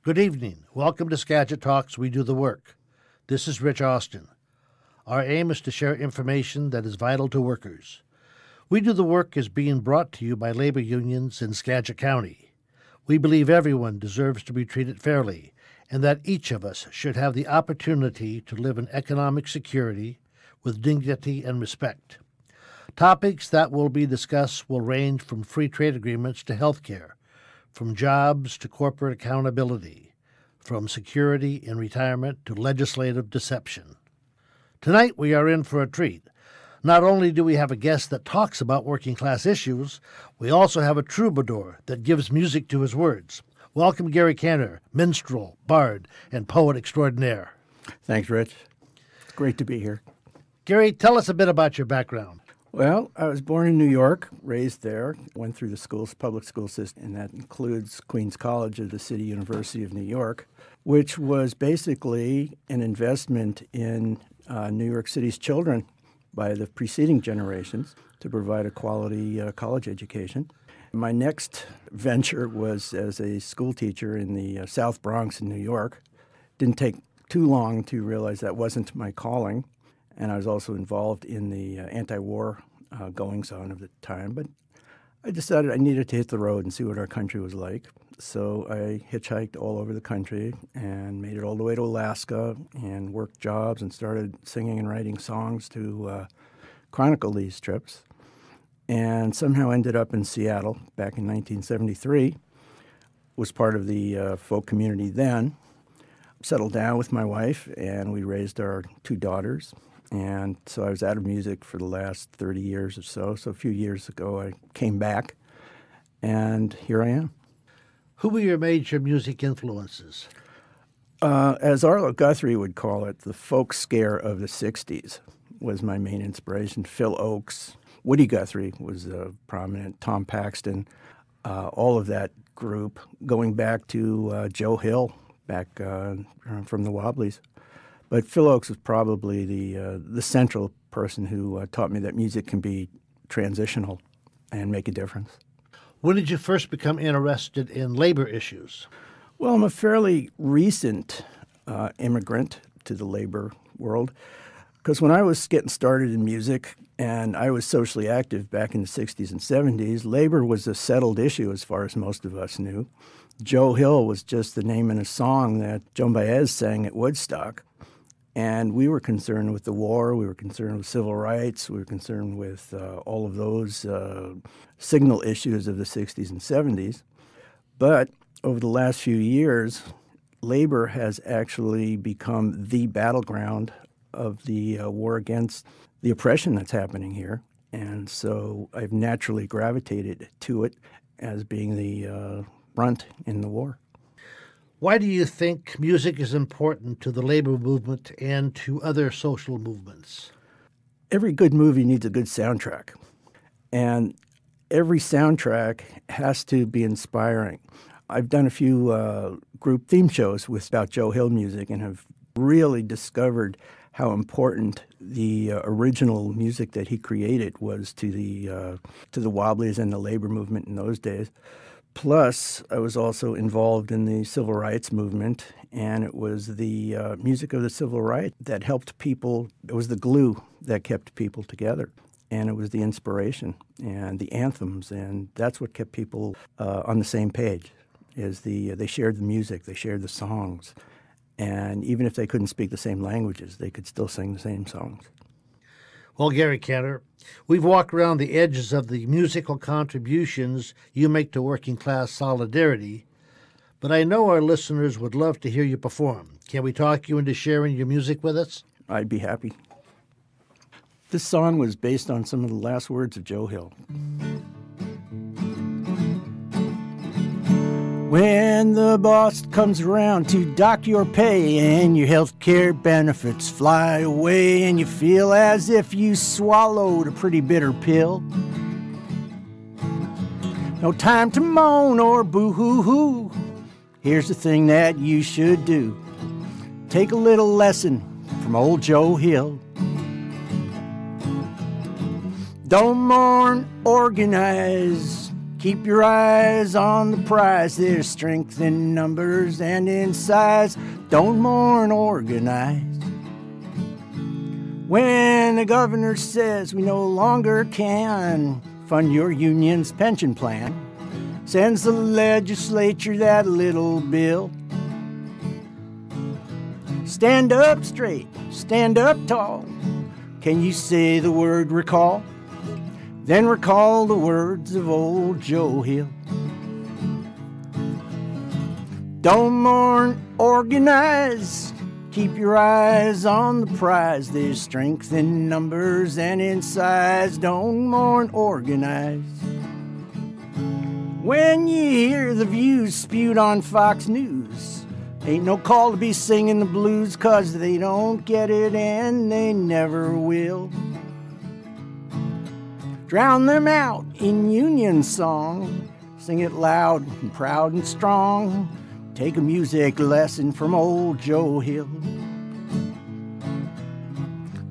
Good evening. Welcome to Skagit Talks, We Do the Work. This is Rich Austin. Our aim is to share information that is vital to workers. We Do the Work is being brought to you by labor unions in Skagit County. We believe everyone deserves to be treated fairly and that each of us should have the opportunity to live in economic security with dignity and respect. Topics that will be discussed will range from free trade agreements to health care, from jobs to corporate accountability, from security in retirement to legislative deception. Tonight we are in for a treat. Not only do we have a guest that talks about working class issues, we also have a troubadour that gives music to his words. Welcome Gary Kanter, minstrel, bard, and poet extraordinaire. Thanks, Rich. It's great to be here. Gary, tell us a bit about your background. Well, I was born in New York, raised there, went through the public school system, and that includes Queens College of the City University of New York, which was basically an investment in New York City's children by the preceding generations to provide a quality college education. My next venture was as a school teacher in the South Bronx in New York. Didn't take too long to realize that wasn't my calling. And I was also involved in the anti-war goings-on of the time. But I decided I needed to hit the road and see what our country was like. So I hitchhiked all over the country and made it all the way to Alaska and worked jobs and started singing and writing songs to chronicle these trips. And somehow ended up in Seattle back in 1973. Was part of the folk community then. Settled down with my wife, and we raised our two daughters. And so I was out of music for the last 30 years or so. So a few years ago, I came back, and here I am. Who were your major music influences? As Arlo Guthrie would call it, the folk scare of the 60s was my main inspiration. Phil Oakes, Woody Guthrie was prominent, Tom Paxton, all of that group, going back to Joe Hill, back from the Wobblies. But Phil Oakes was probably the central person who taught me that music can be transitional and make a difference. When did you first become interested in labor issues? Well, I'm a fairly recent immigrant to the labor world, because when I was getting started in music and I was socially active back in the 60s and 70s, labor was a settled issue as far as most of us knew. Joe Hill was just the name in a song that Joan Baez sang at Woodstock. And we were concerned with the war, we were concerned with civil rights, we were concerned with all of those signal issues of the 60s and 70s. But over the last few years, labor has actually become the battleground of the war against the oppression that's happening here. And so I've naturally gravitated to it as being the front in the war. Why do you think music is important to the labor movement and to other social movements? Every good movie needs a good soundtrack. And every soundtrack has to be inspiring. I've done a few group theme shows about Joe Hill music and have really discovered how important the original music that he created was to the Wobblies and the labor movement in those days. Plus, I was also involved in the civil rights movement, and it was the music of the civil rights that helped people. It was the glue that kept people together, and it was the inspiration and the anthems, and that's what kept people on the same page. They shared the music, they shared the songs, and even if they couldn't speak the same languages, they could still sing the same songs. Well, Gary Kanter, we've walked around the edges of the musical contributions you make to working class solidarity, but I know our listeners would love to hear you perform. Can we talk you into sharing your music with us? I'd be happy. This song was based on some of the last words of Joe Hill. When the boss comes around to dock your pay and your health care benefits fly away and you feel as if you swallowed a pretty bitter pill. No time to moan or boo-hoo-hoo. Here's the thing that you should do. Take a little lesson from old Joe Hill. Don't mourn, organize. Keep your eyes on the prize. There's strength in numbers and in size. Don't mourn, organize. When the governor says we no longer can fund your union's pension plan, sends the legislature that little bill. Stand up straight, stand up tall. Can you say the word recall? Then recall the words of old Joe Hill. Don't mourn, organize. Keep your eyes on the prize. There's strength in numbers and in size. Don't mourn, organize. When you hear the views spewed on Fox News, ain't no call to be singing the blues, 'cause they don't get it and they never will. Drown them out in Union song. Sing it loud and proud and strong. Take a music lesson from old Joe Hill.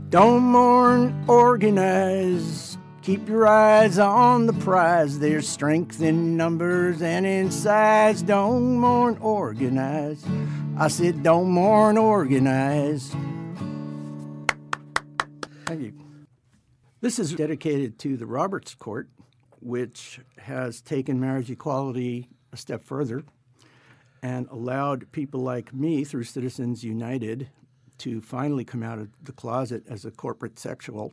Don't mourn, organize. Keep your eyes on the prize. There's strength in numbers and in size. Don't mourn, organize. I said don't mourn, organize. Thank you. This is dedicated to the Roberts Court, which has taken marriage equality a step further and allowed people like me, through Citizens United, to finally come out of the closet as a corporate sexual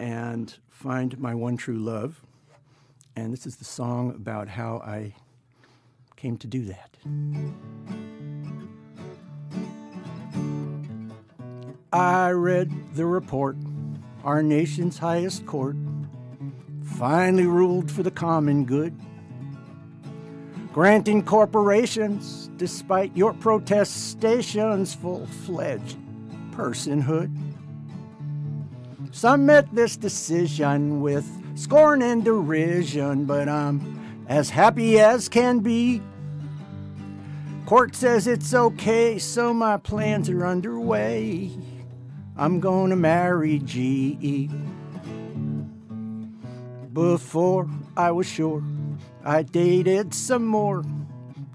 and find my one true love. And this is the song about how I came to do that. I read the report. Our nation's highest court finally ruled for the common good, granting corporations, despite your protestations, full-fledged personhood. Some met this decision with scorn and derision, but I'm as happy as can be. Court says it's okay, so my plans are underway. I'm gonna marry G.E. Before I was sure, I dated some more,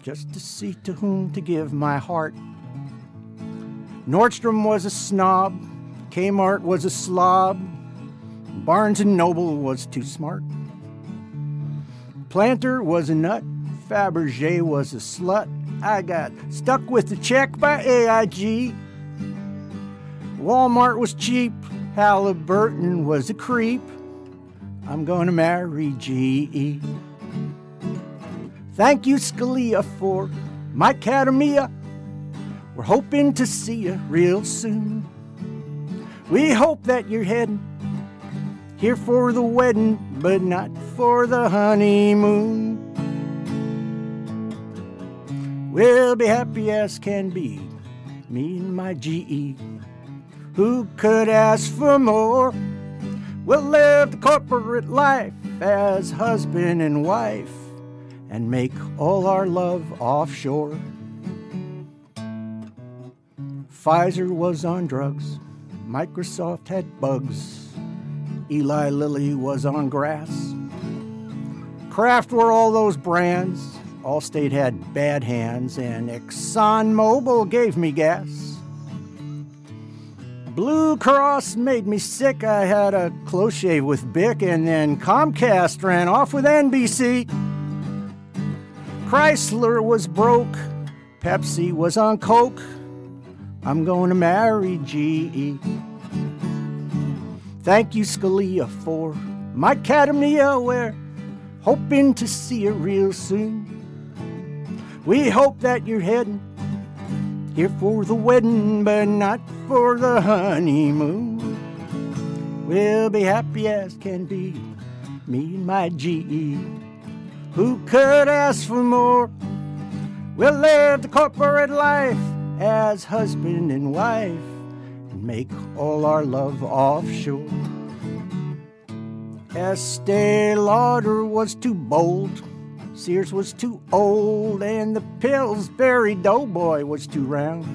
just to see to whom to give my heart. Nordstrom was a snob, Kmart was a slob, Barnes & Noble was too smart. Planter was a nut, Fabergé was a slut. I got stuck with the check by AIG. Walmart was cheap, Halliburton was a creep. I'm gonna marry G.E. Thank you, Scalia, for my academia. We're hoping to see you real soon. We hope that you're heading here for the wedding, but not for the honeymoon. We'll be happy as can be, me and my G.E. Who could ask for more? We'll live the corporate life as husband and wife and make all our love offshore. Pfizer was on drugs, Microsoft had bugs, Eli Lilly was on grass. Kraft were all those brands, Allstate had bad hands, and ExxonMobil gave me gas. Blue Cross made me sick, I had a close shave with Bic, and then Comcast ran off with NBC. Chrysler was broke, Pepsi was on Coke. I'm going to marry G.E. Thank you, Scalia, for my academia. We're hoping to see you real soon. We hope that you're heading here for the wedding, but not for the honeymoon. We'll be happy as can be, me and my G.E. Who could ask for more? We'll live the corporate life as husband and wife and make all our love offshore. Estee Lauder was too bold, Sears was too old, and the Pillsbury Doughboy was too round.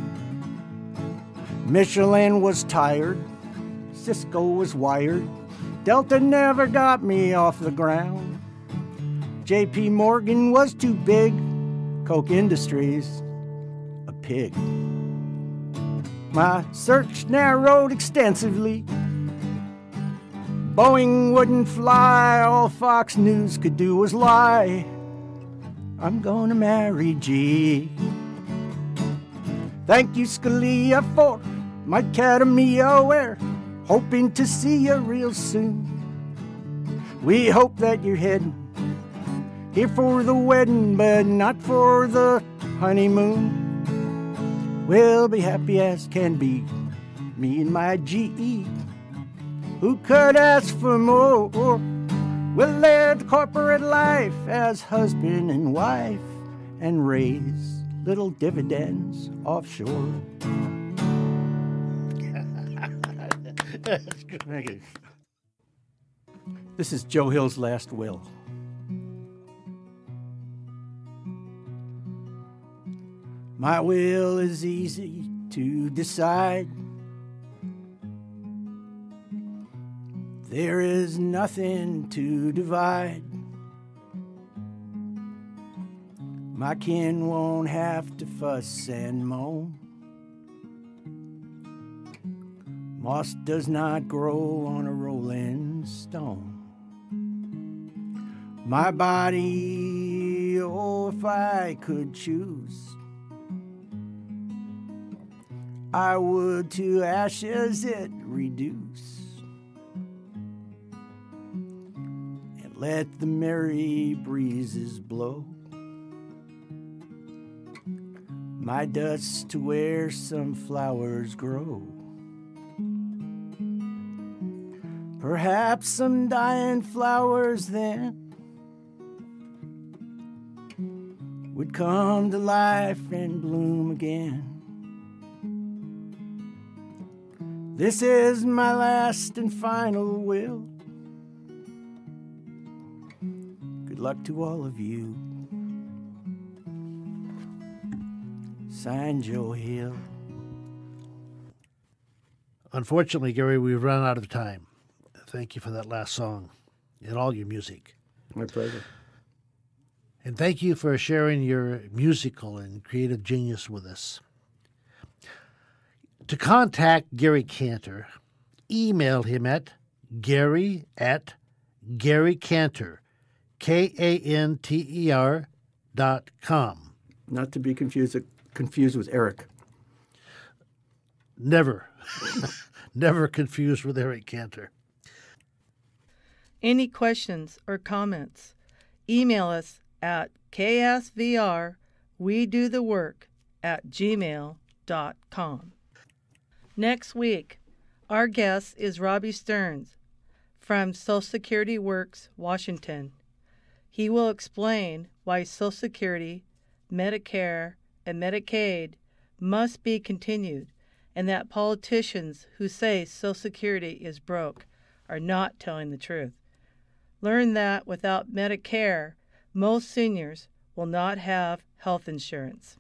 Michelin was tired, Cisco was wired, Delta never got me off the ground. J.P. Morgan was too big, Koch Industries a pig. My search narrowed extensively. Boeing wouldn't fly, all Fox News could do was lie. I'm gonna marry G. Thank you, Scalia, for my Academia wear. Hoping to see you real soon. We hope that you're heading here for the wedding, but not for the honeymoon. We'll be happy as can be, me and my GE. Who could ask for more? We'll live corporate life as husband and wife and raise little dividends offshore. Thank you. This is Joe Hill's last will. My will is easy to decide. There is nothing to divide. My kin won't have to fuss and moan. Moss does not grow on a rolling stone. My body, oh, if I could choose, I would to ashes it reduce, and let the merry breezes blow my dust to where some flowers grow. Perhaps some dying flowers then would come to life and bloom again. This is my last and final will. Good luck to all of you. Signed, Joe Hill. Unfortunately, Gary, we've run out of time. Thank you for that last song and all your music. My pleasure. And thank you for sharing your musical and creative genius with us. To contact Gary Kanter, email him at gary@garykanter, KANTER.com. Not to be confused with Eric. Never, never confused with Eric Kanter. Any questions or comments, email us at ksvrwedothework@gmail.com. Next week, our guest is Robbie Stearns from Social Security Works, Washington. He will explain why Social Security, Medicare, and Medicaid must be continued, and that politicians who say Social Security is broke are not telling the truth. Learn that without Medicare, most seniors will not have health insurance.